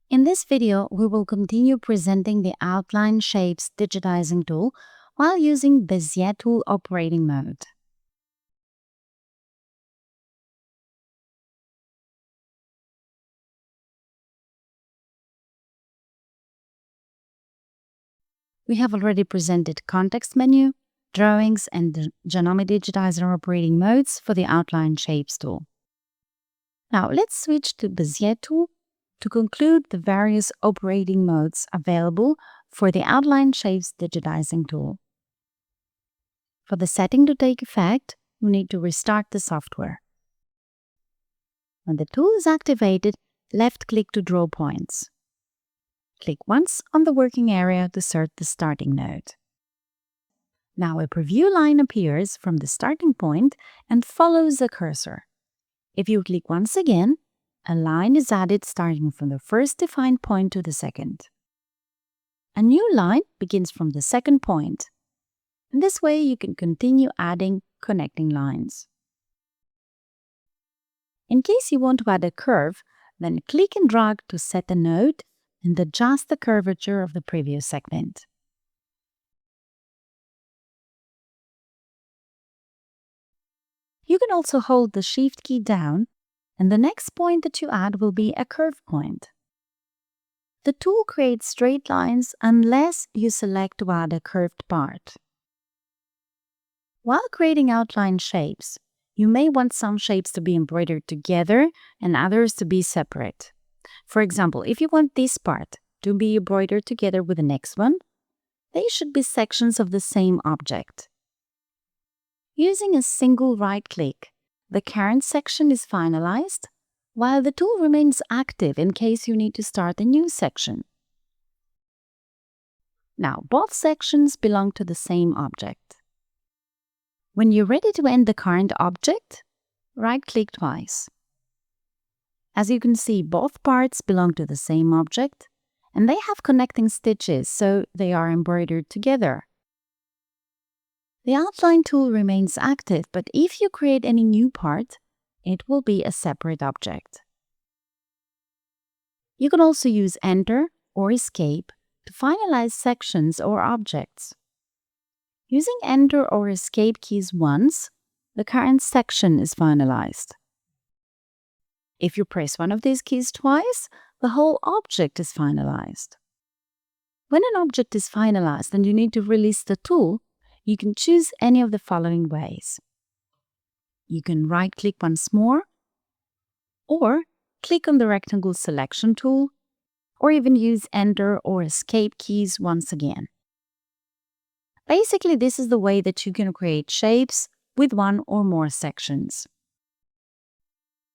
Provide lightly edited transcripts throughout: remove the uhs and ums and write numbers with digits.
In this video, we will continue presenting the Outline Shapes digitizing tool while using Bezier tool operating mode. We have already presented context menu, drawings, and the Janome Digitizer operating modes for the Outline Shapes tool. Now let's switch to Bezier tool to conclude the various operating modes available for the Outline Shapes digitizing tool. For the setting to take effect, you need to restart the software. When the tool is activated, left-click to draw points. Click once on the working area to start the starting node. Now a preview line appears from the starting point and follows the cursor. If you click once again, a line is added starting from the first defined point to the second. A new line begins from the second point. In this way, you can continue adding connecting lines. In case you want to add a curve, then click and drag to set a node and adjust the curvature of the previous segment. You can also hold the Shift key down, and the next point that you add will be a curve point. The tool creates straight lines unless you select to add a curved part. While creating outline shapes, you may want some shapes to be embroidered together and others to be separate. For example, if you want this part to be embroidered together with the next one, they should be sections of the same object. Using a single right-click, the current section is finalized, while the tool remains active in case you need to start a new section. Now, both sections belong to the same object. When you're ready to end the current object, right-click twice. As you can see, both parts belong to the same object, and they have connecting stitches, so they are embroidered together. The outline tool remains active, but if you create any new part, it will be a separate object. You can also use Enter or Escape to finalize sections or objects. Using Enter or Escape keys once, the current section is finalized. If you press one of these keys twice, the whole object is finalized. When an object is finalized and you need to release the tool, you can choose any of the following ways. You can right-click once more, or click on the rectangle selection tool, or even use Enter or Escape keys once again. Basically, this is the way that you can create shapes with one or more sections.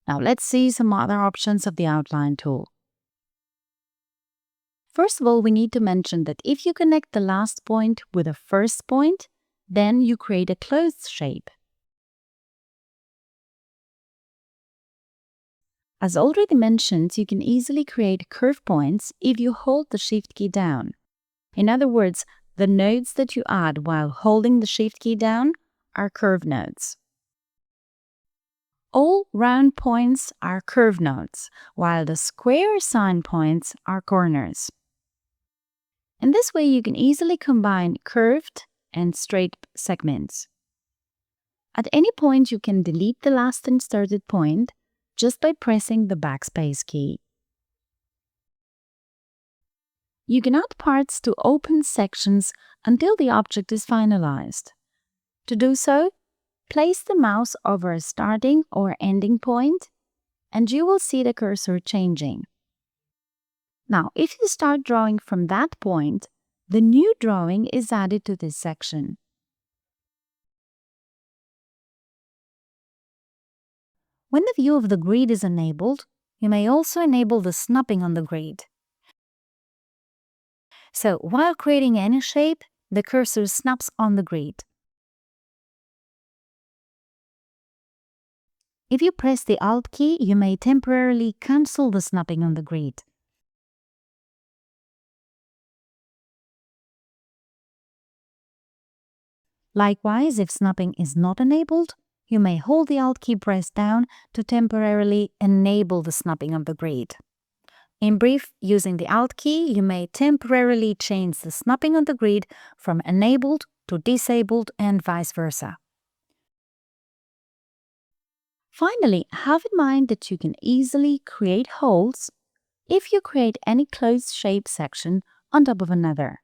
Now let's see some other options of the outline tool. First of all, we need to mention that if you connect the last point with the first point, then you create a closed shape. As already mentioned, you can easily create curve points if you hold the Shift key down. In other words, the nodes that you add while holding the Shift key down are curve nodes. All round points are curve nodes, while the square sign points are corners. In this way, you can easily combine curved and straight segments. At any point, you can delete the last inserted point just by pressing the Backspace key. You can add parts to open sections until the object is finalized. To do so, place the mouse over a starting or ending point, and you will see the cursor changing. Now, if you start drawing from that point, the new drawing is added to this section. When the view of the grid is enabled, you may also enable the snapping on the grid. So, while creating any shape, the cursor snaps on the grid. If you press the Alt key, you may temporarily cancel the snapping on the grid. Likewise, if snapping is not enabled, you may hold the Alt key pressed down to temporarily enable the snapping of the grid. In brief, using the Alt key, you may temporarily change the snapping on the grid from enabled to disabled and vice versa. Finally, have in mind that you can easily create holes if you create any closed shape section on top of another.